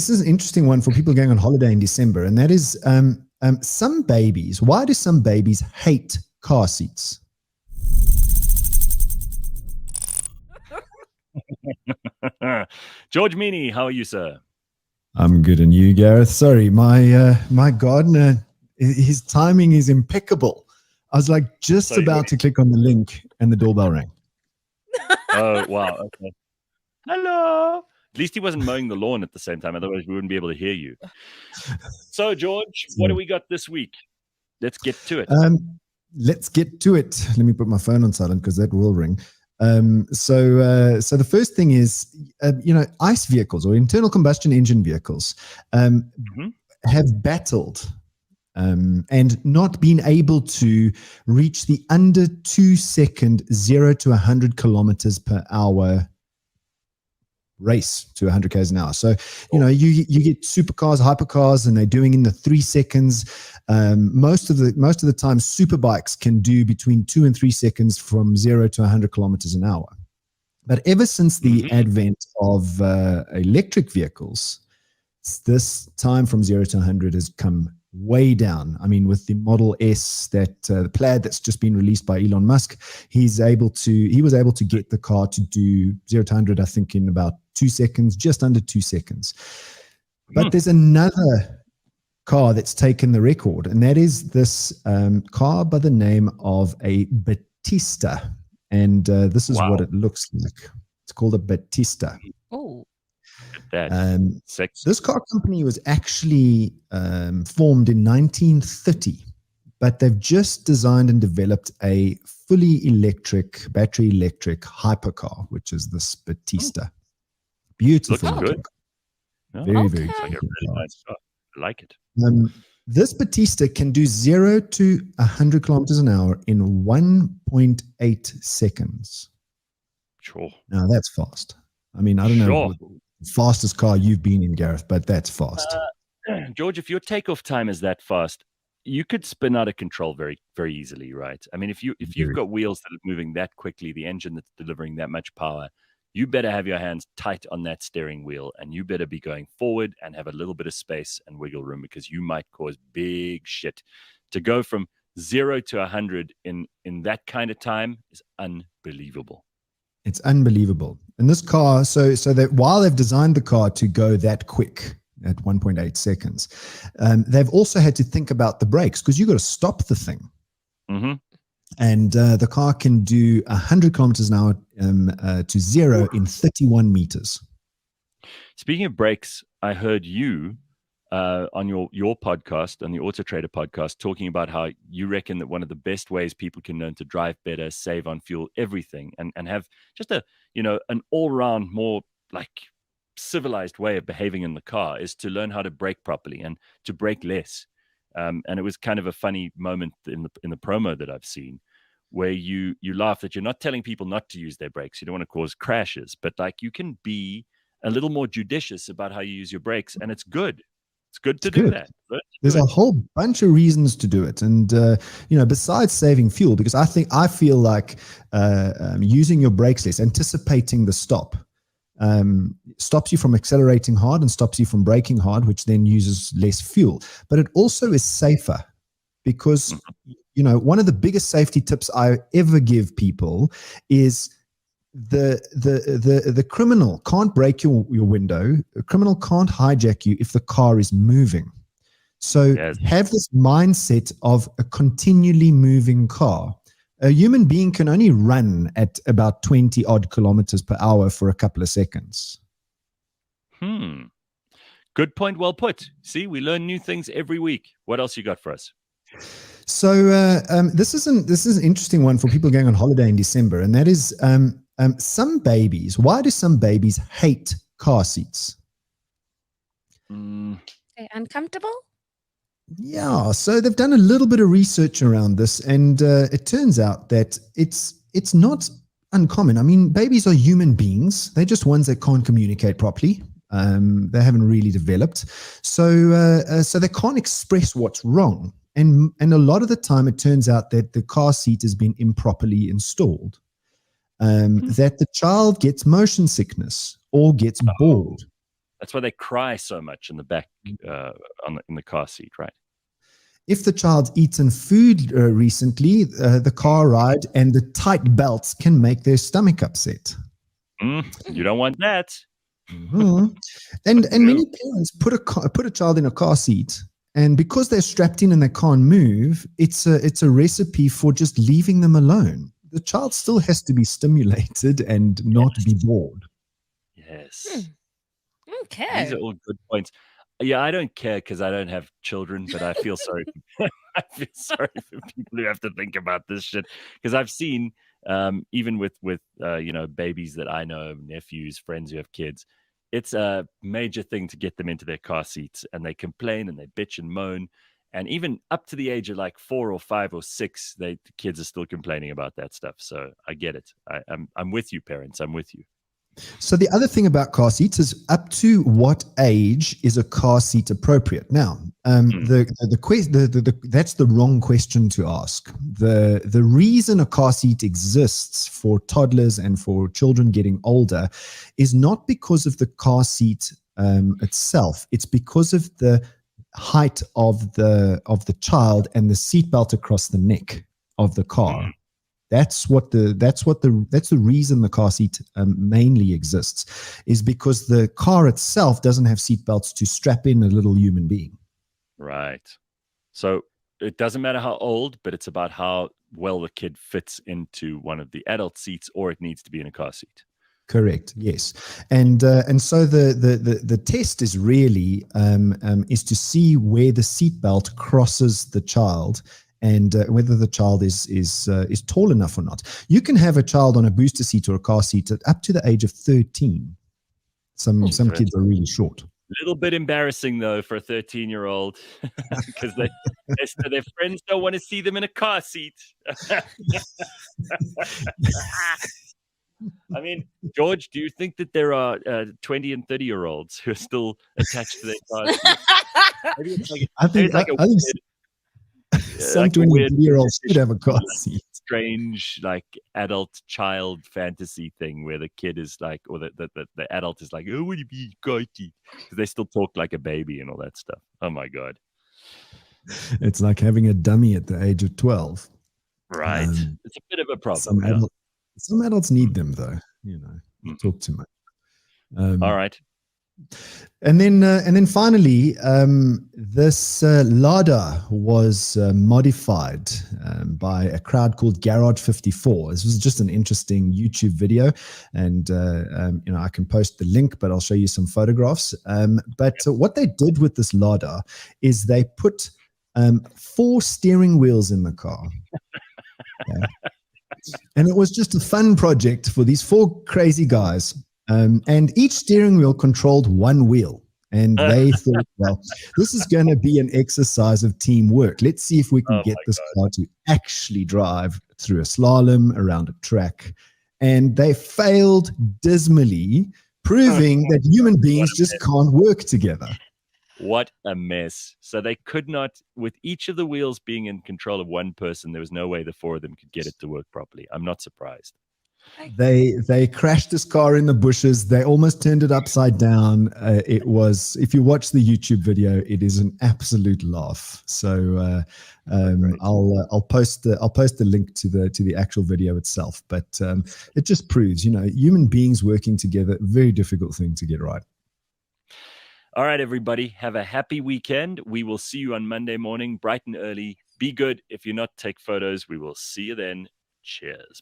This is an interesting one for people going on holiday in December, and that is some babies. Why do some babies hate car seats? George Mienie, how are you, sir? I'm good, and you, Gareth? Sorry, my gardener, his timing is impeccable. I was like just about to click on the link, and the doorbell rang. Oh, wow. Okay. Hello. At least he wasn't mowing the lawn at the same time. Otherwise, we wouldn't be able to hear you. So, George, what do we got this week? Let's get to it. Let's get to it. Let me put my phone on silent because that will ring. So the first thing is, ICE vehicles or internal combustion engine vehicles have battled and not been able to reach the under 2 second 0 to 100 kilometers per hour race to 100 k's an hour. So, you get supercars, hypercars, and they're doing in the 3 seconds. Most of the time, superbikes can do between 2 and 3 seconds from 0 to 100 kilometers an hour. But ever since the advent of electric vehicles, this time from 0 to 100 has come way down. I mean, with the Model S, that the Plaid that's just been released by Elon Musk, he was able to get the car to do 0 to 100, I think, in about 2 seconds, just under 2 seconds. But there's another car that's taken the record, and that is this car by the name of a Batista. And this is what it looks like. It's called a Batista. Oh. This car company was actually formed in 1930, but they've just designed and developed a fully electric, battery electric hypercar, which is this Batista. Beautiful. Looks good. Very, very It's like a really nice car. I like it. This Batista can do 0 to 100 kilometers an hour in 1.8 seconds. Sure. Now that's fast. I mean, I don't know the fastest car you've been in, Gareth, but that's fast. George, if your takeoff time is that fast, you could spin out of control very, very easily, right? I mean, if you've got wheels that are moving that quickly, the engine that's delivering that much power, you better have your hands tight on that steering wheel, and you better be going forward and have a little bit of space and wiggle room, because you might cause big shit. To go from 0 to 100 in that kind of time is unbelievable. It's unbelievable. And this car, so that while they've designed the car to go that quick at 1.8 seconds, they've also had to think about the brakes, because you've got to stop the thing. And the car can do 100 kilometers an hour to 0 in 31 meters. Speaking of brakes, I heard you on your podcast, on the AutoTrader podcast, talking about how you reckon that one of the best ways people can learn to drive better, save on fuel, everything, and have just an all-round, more like civilized way of behaving in the car is to learn how to brake properly and to brake less. And it was kind of a funny moment in the promo that I've seen, where you laugh that you're not telling people not to use their brakes. You don't want to cause crashes, but like you can be a little more judicious about how you use your brakes, and it's good. It's good to do that. There's a whole bunch of reasons to do it. And, besides saving fuel, because I feel like using your brakes less, anticipating the stop, stops you from accelerating hard and stops you from braking hard, which then uses less fuel. But it also is safer, because, one of the biggest safety tips I ever give people is the criminal can't break your window. A criminal can't hijack you if the car is moving. So have this mindset of a continually moving car. A human being can only run at about 20 odd kilometers per hour for a couple of seconds. Good point. Well put. See, we learn new things every week. What else you got for us? So this is an interesting one for people going on holiday in December, and that is some babies. Why do some babies hate car seats? They're uncomfortable? Yeah, so they've done a little bit of research around this, and it turns out that it's not uncommon. I mean, babies are human beings. They're just ones that can't communicate properly. They haven't really developed, so they can't express what's wrong. And a lot of the time, it turns out that the car seat has been improperly installed. That the child gets motion sickness or gets bored. That's why they cry so much in the back, in the car seat, right? If the child's eaten food recently, the car ride and the tight belts can make their stomach upset. You don't want that. Mm-hmm. And many parents put a child in a car seat, and because they're strapped in and they can't move, it's a recipe for just leaving them alone. The child still has to be stimulated and not be bored. Yes. Okay. These are all good points. Yeah, I don't care because I don't have children, but I feel sorry. I feel sorry for people who have to think about this shit, because I've seen even with babies that I know, nephews, friends who have kids, it's a major thing to get them into their car seats, and they complain and they bitch and moan, and even up to the age of like 4 or 5 or 6, the kids are still complaining about that stuff. So I get it. I'm with you, parents. I'm with you. So the other thing about car seats is, up to what age is a car seat appropriate? Now, that's the wrong question to ask. The reason a car seat exists for toddlers and for children getting older is not because of the car seat itself. It's because of the height of the child and the seatbelt across the neck of the car. That's the reason the car seat mainly exists, is because the car itself doesn't have seat belts to strap in a little human being. Right. So it doesn't matter how old, but it's about how well the kid fits into one of the adult seats, or it needs to be in a car seat. Correct. Yes, and so the test is really is to see where the seatbelt crosses the child, and whether the child is tall enough or not. You can have a child on a booster seat or a car seat up to the age of 13. Some kids are really short. A little bit embarrassing though for a 13-year-old, because their friends don't want to see them in a car seat. I mean, George, do you think that there are 20 and 30-year-olds who are still attached to their car seats? Maybe it's like, I think some 20-year-olds should have a car seat. Strange, like, adult child fantasy thing where the kid is like, or the adult is like, oh, would you be car seat? Because they still talk like a baby and all that stuff. Oh my God. It's like having a dummy at the age of 12. Right. It's a bit of a problem. Some adults need them, though. You talk too much. All right. And then finally, this Lada was modified by a crowd called Garreth 54. This was just an interesting YouTube video, and I can post the link, but I'll show you some photographs. But what they did with this Lada is they put 4 steering wheels in the car. Okay? And it was just a fun project for these 4 crazy guys. And each steering wheel controlled 1 wheel. And they thought, well, this is going to be an exercise of teamwork. Let's see if we can get this car to actually drive through a slalom around a track. And they failed dismally, proving that human beings just can't work together. What a mess. So they could not, with each of the wheels being in control of one person, there was no way the 4 of them could get it to work properly. I'm not surprised. They crashed this car in the bushes. They almost turned it upside down. It was, if you watch the YouTube video, it is an absolute laugh. So I'll post the link to the actual video itself. But it just proves, human beings working together, very difficult thing to get right. All right, everybody, have a happy weekend. We will see you on Monday morning, bright and early. Be good. If you're not, take photos. We will see you then. Cheers.